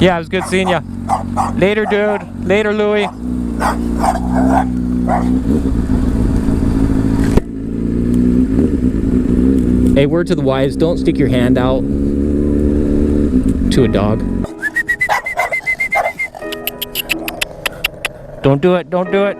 Yeah, it was good seeing ya. Later, dude. Later, Louie. Hey, word to the wise, don't stick your hand out to a dog. Don't do it, don't do it.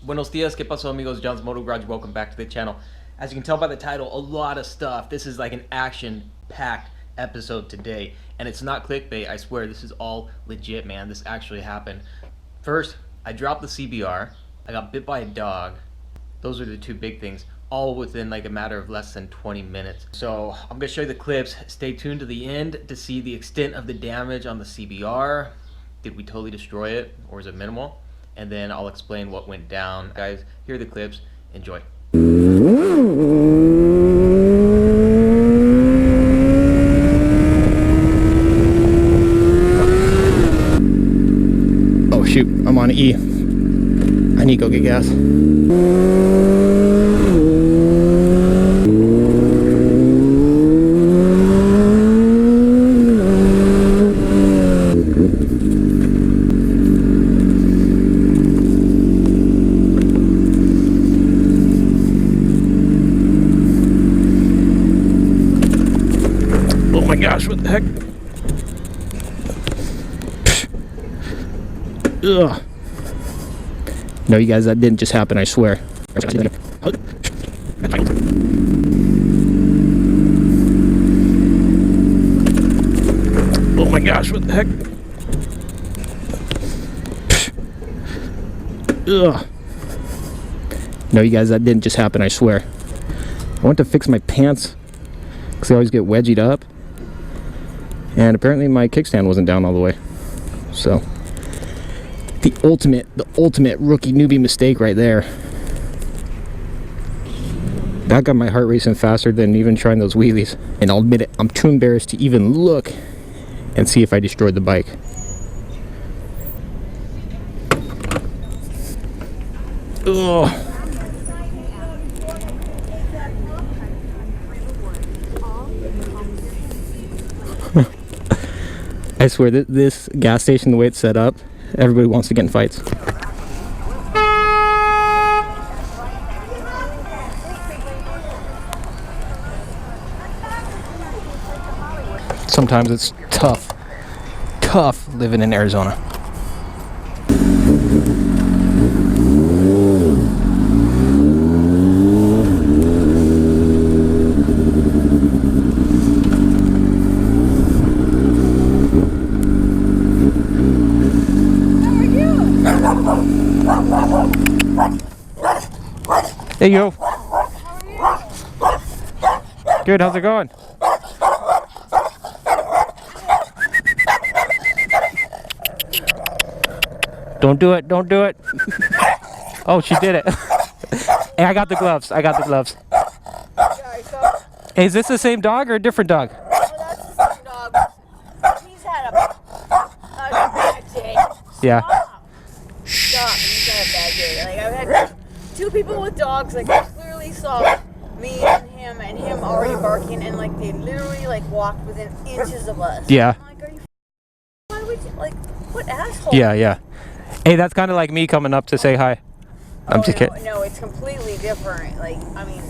Buenos dias, ¿qué pasó amigos? John's Moto Garage, welcome back to the channel. As you can tell by the title, a lot of stuff. This is like an action-packed episode today. And it's not clickbait, I swear, this is all legit, man. This actually happened. First, I dropped the CBR. I got bit by a dog. Those are the two big things, all within like a matter of less than 20 minutes. So I'm gonna show you the clips. Stay tuned to the end to see the extent of the damage on the CBR. Did we totally destroy it, or is it minimal? And then I'll explain what went down. Guys, here are the clips. Enjoy. Oh shoot, I'm on E. I need to go get gas. Oh my gosh, what the heck? Ugh. No, you guys, that didn't just happen, I swear. Oh my gosh, what the heck? Ugh. No, you guys, that didn't just happen, I swear. I went to fix my pants because they always get wedgied up. And apparently my kickstand wasn't down all the way. So the ultimate rookie newbie mistake right there. That got my heart racing faster than even trying those wheelies. And I'll admit it, I'm too embarrassed to even look and see if I destroyed the bike. Ugh. I swear that this gas station, the way it's set up, everybody wants to get in fights. Sometimes it's tough living in Arizona. Hey yo. Good, how's it going? Don't do it, don't do it. Oh, she did it. Hey, I got the gloves, I got the gloves. Hey, is this the same dog or a different dog? Oh, that's the same dog. He's had a bad day. Yeah. Stop, he's had a bad day. Like, I've had two people with dogs, like, I clearly saw me and him already barking, and, like, they literally, like, walked within inches of us. Yeah. I'm like, are you why would you, like, what asshole? Yeah. Hey, that's kind of like me coming up to say hi. I'm just kidding. No, it's completely different. Like, I mean...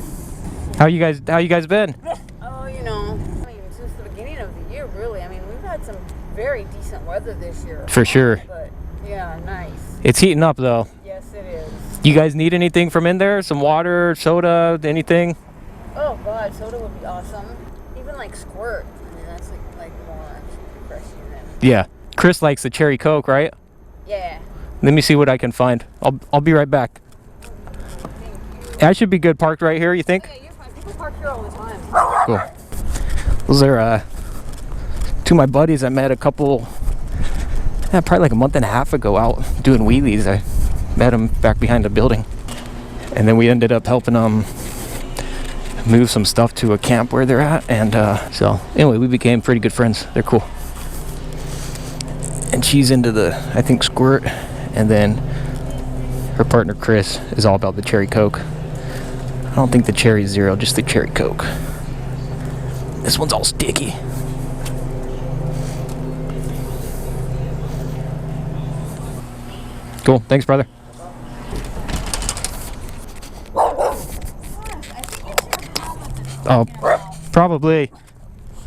How you guys been? Oh, you know, I mean, since the beginning of the year, really. I mean, we've had some very decent weather this year. For sure. But, yeah, nice. It's heating up, though. Yes, it is. You guys need anything from in there? Some water, soda, anything? Oh, God, soda would be awesome. Even, like, squirt. I mean, that's, like more refreshing than... Yeah. Chris likes the cherry Coke, right? Yeah. Let me see what I can find. I'll be right back. Thank you. I should be good parked right here, you think? Yeah, you're fine. People park here all the time. Cool. Those are two of my buddies I met a couple, probably like a month and a half ago out doing wheelies. I met them back behind the building. And then we ended up helping them move some stuff to a camp where they're at. And so anyway, we became pretty good friends. They're cool. And she's into the, I think, squirt. And then her partner Chris is all about the cherry Coke. I don't think the cherry zero, just the cherry Coke. This one's all sticky. Cool, thanks brother. Oh, probably.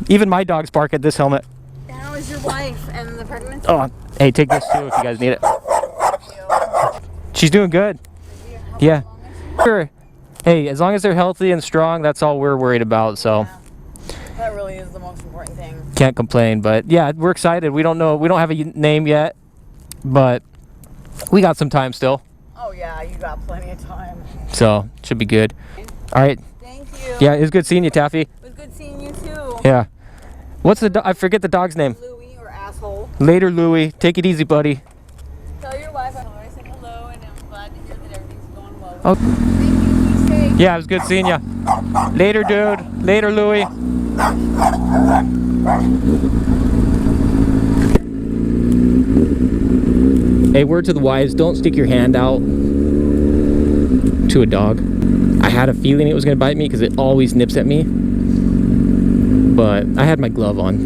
Even my dogs bark at this helmet. How is your wife and the pregnancy? Oh, hey, take this too if you guys need it. She's doing good. Yeah. Sure. Hey, as long as they're healthy and strong, that's all we're worried about, so. That really is the most important thing. Can't complain, but yeah, we're excited. We don't know, we don't have a name yet, but we got some time still. Oh yeah, you got plenty of time. So, should be good. All right. Thank you. Yeah, it was good seeing you, Taffy. It was good seeing you too. Yeah. What's the I forget the dog's name. Louie or asshole. Later, Louie. Take it easy, buddy. Tell your wife I said hello and I'm glad to hear that everything's going well. Oh. Thank you. Be safe. Yeah, it was good seeing you. Later, dude. Later, Louie. Hey, word to the wise, don't stick your hand out to a dog. I had a feeling it was going to bite me because it always nips at me. But I had my glove on.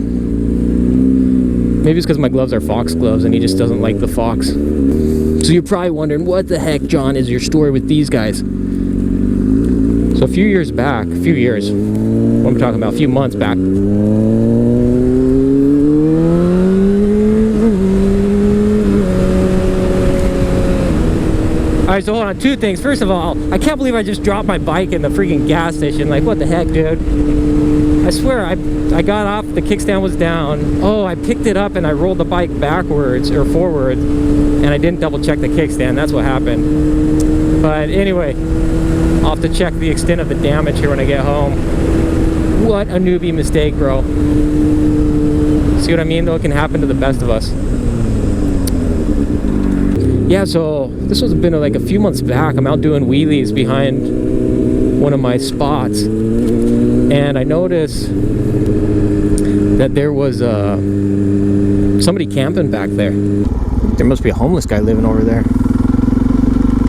Maybe it's because my gloves are fox gloves and he just doesn't like the fox. So you're probably wondering, what the heck, John, is your story with these guys? So a few years back, what am I talking about? A few months back. Alright, so hold on, two things. First of all, I can't believe I just dropped my bike in the freaking gas station. Like, what the heck, dude? I swear, I got off, the kickstand was down. Oh, I picked it up and I rolled the bike backwards, or forward, and I didn't double check the kickstand. That's what happened. But anyway, I'll have to check the extent of the damage here when I get home. What a newbie mistake, bro. See what I mean, though? It can happen to the best of us. Yeah, so this was been like a few months back. I'm out doing wheelies behind one of my spots, and I noticed that there was somebody camping back there. There must be a homeless guy living over there.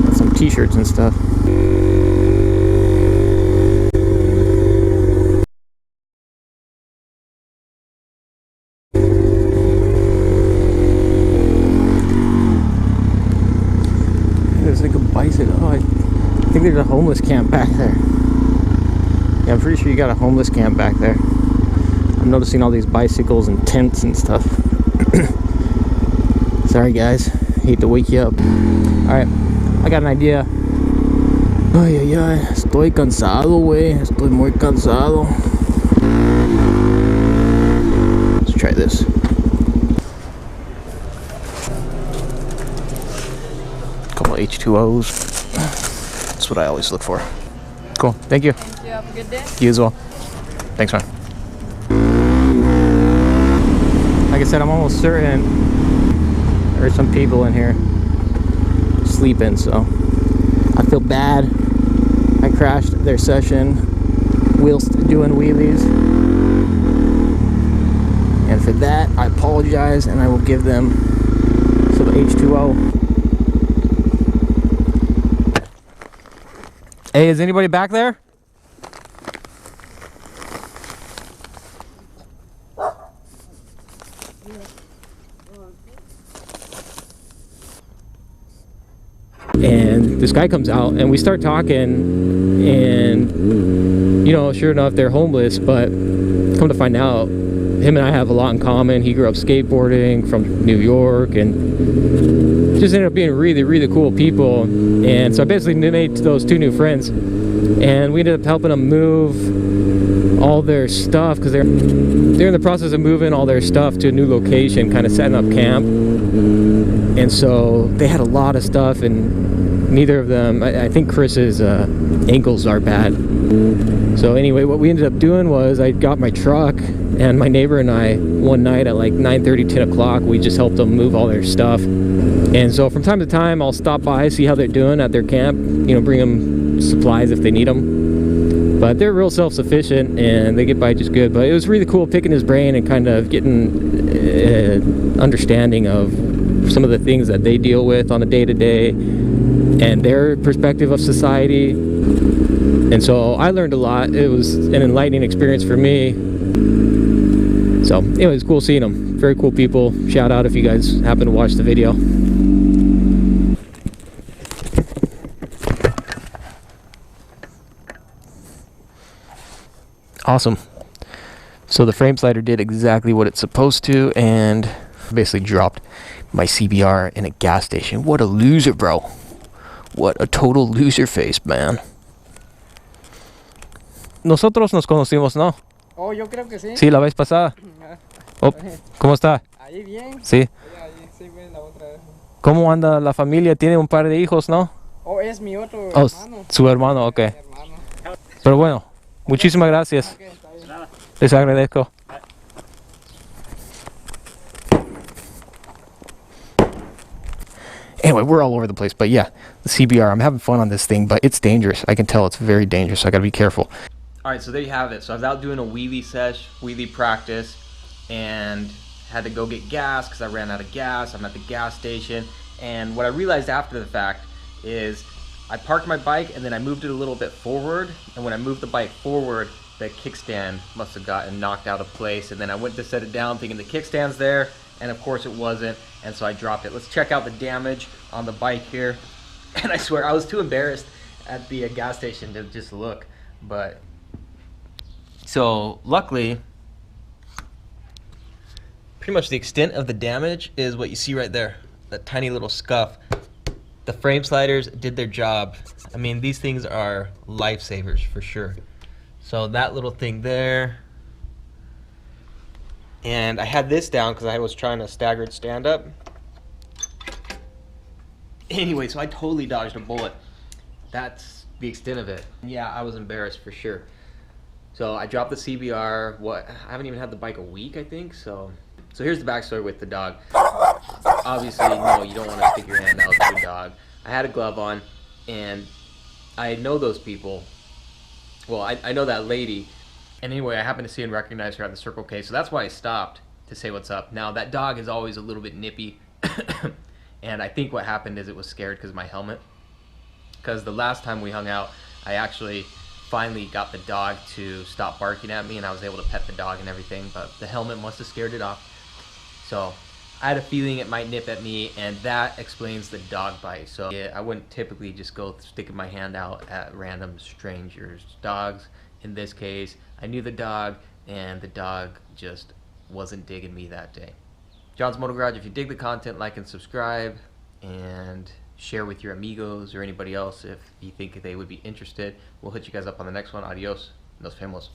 Got some t-shirts and stuff. There's like a bicycle. Oh, I think there's a homeless camp back there. Yeah, I'm pretty sure you got a homeless camp back there. I'm noticing all these bicycles and tents and stuff. Sorry guys, hate to wake you up. Alright, I got an idea. Ay, ay, ay, estoy cansado, güey. Estoy muy cansado. Let's try this. Couple of H2Os. That's what I always look for. Cool, thank you. Thank you. Have a good day. You as well. Thanks, man. Like I said, I'm almost certain there's some people in here sleeping, so I feel bad. I crashed their session whilst doing wheelies, and for that I apologize, and I will give them some H2O. Hey, is anybody back there? And this guy comes out and we start talking, and you know, sure enough, they're homeless, but come to find out, him and I have a lot in common. He grew up skateboarding from New York and just ended up being really, really cool people. And so I basically made those two new friends, and we ended up helping them move all their stuff, because they're in the process of moving all their stuff to a new location, kind of setting up camp. And so they had a lot of stuff, and neither of them, I think Chris's ankles are bad, so So anyway, what we ended up doing was I got my truck, and my neighbor and I, one night at like 9:30, 10 o'clock, we just helped them move all their stuff. And so from time to time, I'll stop by, see how they're doing at their camp, you know, bring them supplies if they need them. But they're real self-sufficient and they get by just good. But it was really cool picking his brain and kind of getting understanding of some of the things that they deal with on a day-to-day and their perspective of society. And so I learned a lot. It was an enlightening experience for me. So anyway, it's cool seeing them. Very cool people. Shout out if you guys happen to watch the video. Awesome. So the frame slider did exactly what it's supposed to, and basically dropped my CBR in a gas station. What a loser, bro. What a total loser face, man. Nosotros nos conocimos, ¿no? Oh, yo creo que sí. Sí, la vez pasada. Oh, ¿cómo está? Ahí bien. Sí. Ahí sí, ven la otra vez. ¿Cómo anda la familia? Tiene un par de hijos, ¿no? Oh, es mi otro Oh, hermano. su hermano, ok. Mi hermano. Pero bueno, muchísimas gracias. Ok, está bien. Les agradezco. Anyway, we're all over the place, but yeah, the CBR, I'm having fun on this thing, but it's dangerous. I can tell it's very dangerous, so I gotta be careful. All right, so there you have it. So I was out doing a wheelie practice, and had to go get gas because I ran out of gas. I'm at the gas station, and what I realized after the fact is I parked my bike and then I moved it a little bit forward, and when I moved the bike forward, the kickstand must have gotten knocked out of place, and then I went to set it down thinking the kickstand's there, and of course it wasn't, and so I dropped it. Let's check out the damage on the bike here. And I swear I was too embarrassed at the gas station to just look, but so luckily pretty much the extent of the damage is what you see right there, that tiny little scuff. The frame sliders did their job. I mean, these things are lifesavers for sure. So that little thing there, and I had this down because I was trying a staggered stand-up. Anyway, so I totally dodged a bullet. That's the extent of it. Yeah, I was embarrassed for sure. So I dropped the CBR. What? I haven't even had the bike a week, I think. So here's the backstory with the dog. Obviously, no, you don't want to stick your hand out to your dog. I had a glove on, and I know those people. Well, I know that lady. And anyway, I happened to see and recognize her at the Circle K, so that's why I stopped to say what's up. Now, that dog is always a little bit nippy. And I think what happened is it was scared because of my helmet. Because the last time we hung out, I actually finally got the dog to stop barking at me, and I was able to pet the dog and everything, but the helmet must have scared it off. So I had a feeling it might nip at me, and that explains the dog bite. So yeah, I wouldn't typically just go sticking my hand out at random strangers' dogs. In this case, I knew the dog, and the dog just wasn't digging me that day. John's Moto Garage, if you dig the content, like and subscribe, and share with your amigos or anybody else if you think they would be interested. We'll hit you guys up on the next one. Adios. Nos vemos.